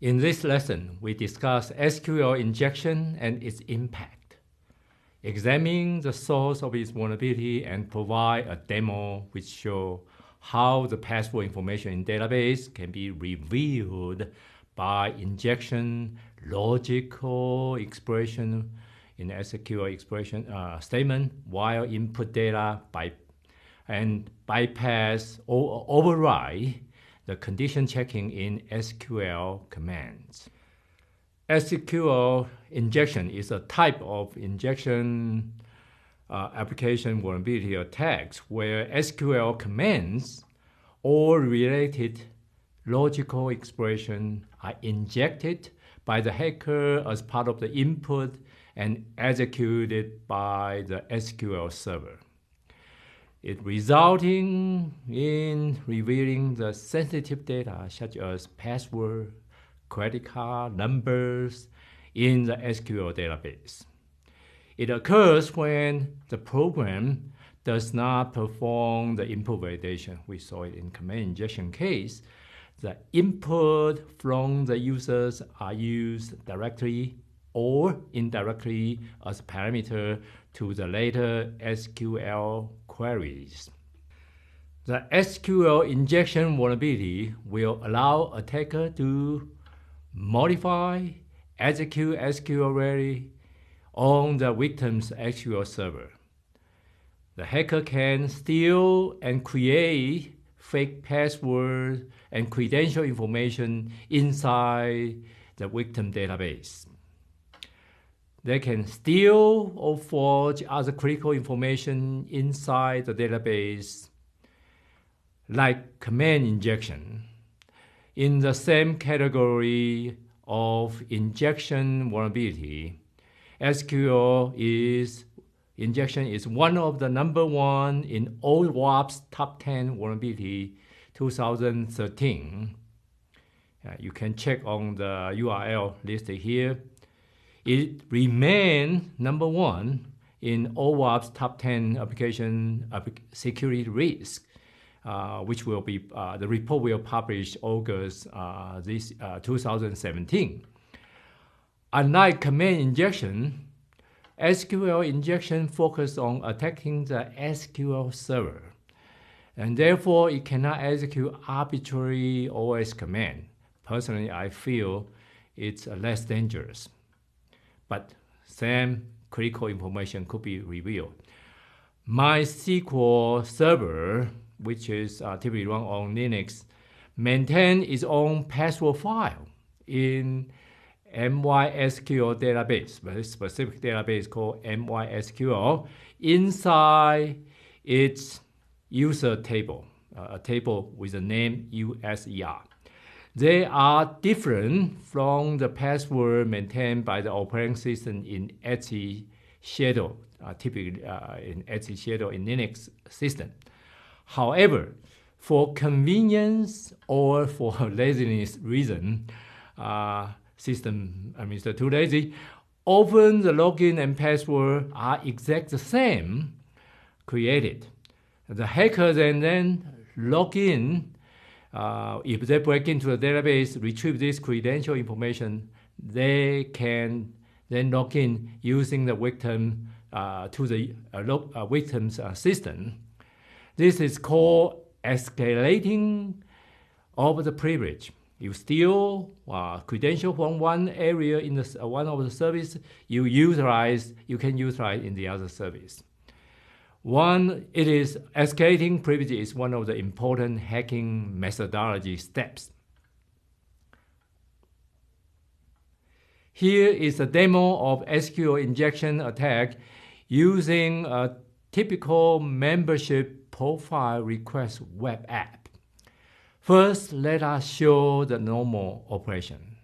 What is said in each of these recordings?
In this lesson, we discuss SQL injection and its impact, examine the source of its vulnerability, and provide a demo which shows how the password information in database can be revealed by injection logical expression in SQL expression statement while input data and bypass or override the condition checking in SQL commands. SQL injection is a type of injection application vulnerability attacks where SQL commands or related logical expression are injected by the hacker as part of the input and executed by the SQL server. It resulting in revealing the sensitive data such as password, credit card numbers in the SQL database. It occurs when the program does not perform the input validation. We saw it in command injection case. The input from the users are used directly or indirectly as a parameter to the later SQL queries. The SQL injection vulnerability will allow attacker to modify, execute SQL query on the victim's SQL server. The hacker can steal and create fake passwords and credential information inside the victim database. They can steal or forge other critical information inside the database, like command injection. In the same category of injection vulnerability, SQL injection is one of the #1 in OWASP Top 10 Vulnerability 2013. You can check on the URL listed here. It remains #1 in OWASP Top 10 Application Security Risk, which will be the report will publish August 2017. Unlike command injection, SQL injection focuses on attacking the SQL server, and therefore it cannot execute arbitrary OS command. Personally, I feel it's less dangerous, but same critical information could be revealed. MySQL server, which is typically run on Linux, maintains its own password file in MySQL database, very specific database called MySQL, inside its user table, a table with the name user. They are different from the password maintained by the operating system in etc shadow, typically in etc shadow in Linux system. However, for convenience or for laziness reason, system administrator too lazy, often the login and password are exactly the same created. The hacker then log in. If they break into the database, retrieve this credential information, they can then log in using the victim to the victim's system. This is called escalating of the privilege. You steal credential from one area in one of the service, you can utilize in the other service. Escalating privilege is one of the important hacking methodology steps. Here is a demo of SQL injection attack using a typical membership profile request web app. First, let us show the normal operation.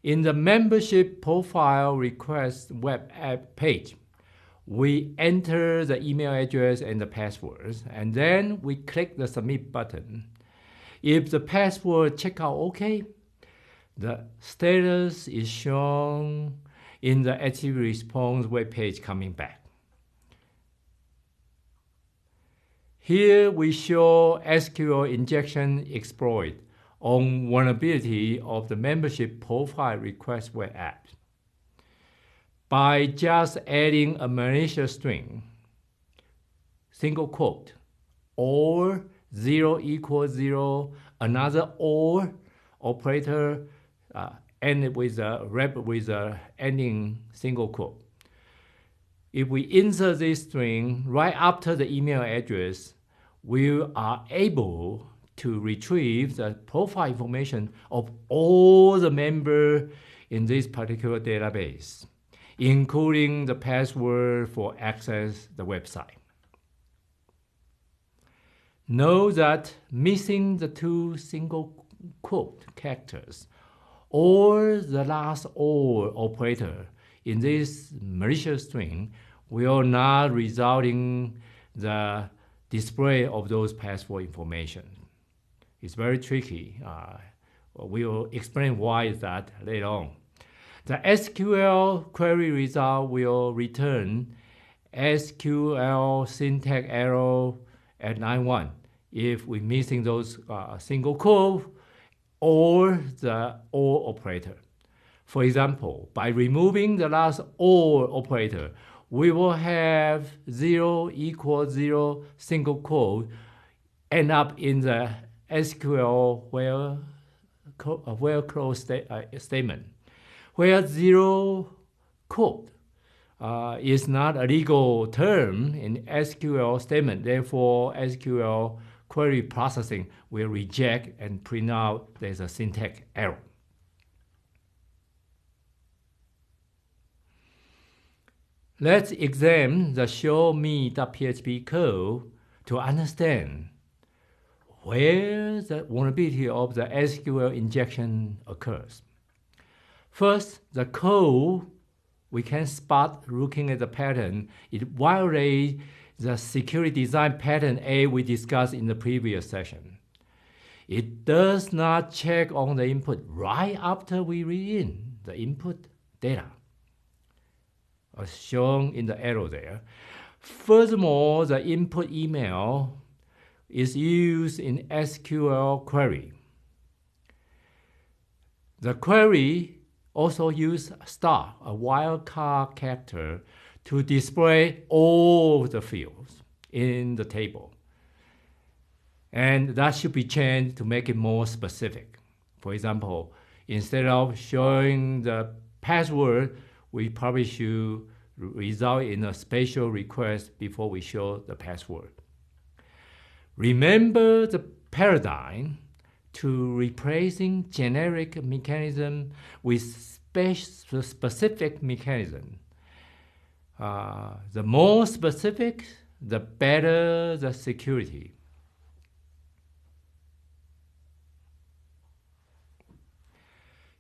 In the membership profile request web app page, we enter the email address and the passwords, and then we click the submit button. If the password checkout OK, the status is shown in the active response web page coming back. Here we show SQL injection exploit on vulnerability of the membership profile request web app. By just adding a malicious string, single quote, or 0 equals 0, another or operator ended with a ending single quote. If we insert this string right after the email address, we are able to retrieve the profile information of all the members in this particular database, including the password for access the website. Note that missing the two single quote characters or the last or operator in this malicious string will not result in the display of those password information. It's very tricky. We will explain why is that later on. The SQL query result will return SQL syntax error at line 1 if we're missing those single quote or the or operator. For example, by removing the last or operator, we will have 0 equals 0 single quote end up in the SQL where close statement, where 0 quote is not a legal term in SQL statement. Therefore, SQL query processing will reject and print out there's a syntax error. Let's examine the showme.php code to understand where the vulnerability of the SQL injection occurs. First, the code we can spot looking at the pattern. It violates the security design pattern A we discussed in the previous session. It does not check on the input right after we read in the input data, as shown in the arrow there. Furthermore, the input email is used in SQL query. The query also uses star, a wildcard character, to display all the fields in the table. And that should be changed to make it more specific. For example, instead of showing the password, we probably should result in a special request before we show the password. Remember the paradigm to replacing generic mechanism with specific mechanism. The more specific, the better the security.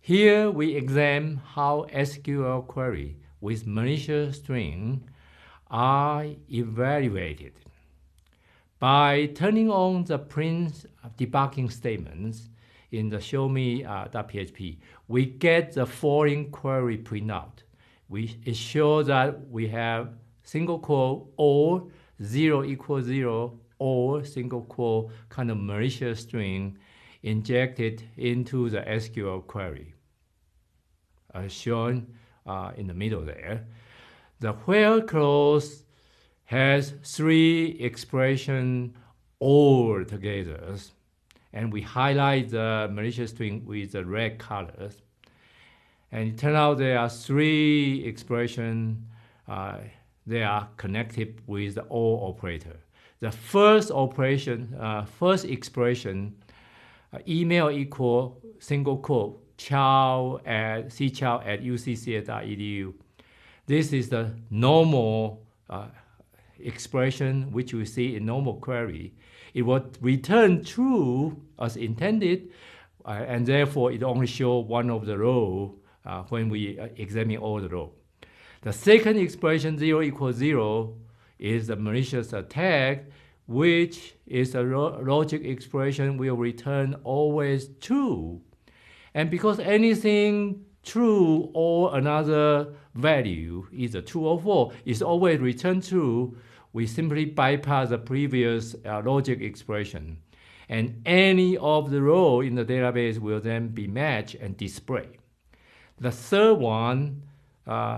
Here we examine how SQL query with malicious string are evaluated. By turning on the print debugging statements in the showme.php, we get the following query printout. It shows that we have single quote or 0 equals 0 or single quote kind of malicious string injected into the SQL query, as shown in the middle there. The where clause has 3 expressions all together, and we highlight the malicious string with the red colors. And it turns out there are 3 expressions. They are connected with the OR operator. The first expression, email equal single quote cchild@ucca.edu. This is the normal expression which we see in normal query. It will return true as intended, and therefore it only shows one of the rows when we examine all the rows. The second expression, 0 equals 0, is the malicious attack, which is a logic expression will return always true. And because anything true or another value, either true or false, is always returned true, we simply bypass the previous logic expression. and any of the rows in the database will then be matched and displayed. The third one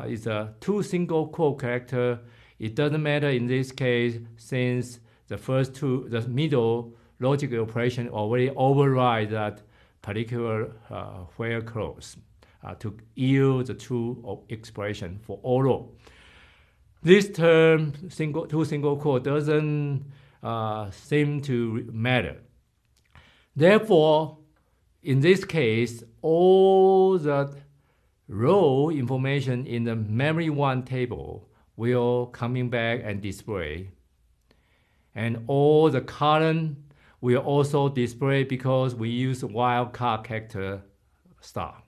is a 2 single quote character. It doesn't matter in this case since the middle logic operation already override that particular where clause to yield the true expression for all rows. This term, 2 single quote, doesn't seem to matter. Therefore, in this case, all the row information in the memory 1 table will coming back and display. And all the column will also display because we use wildcard character star.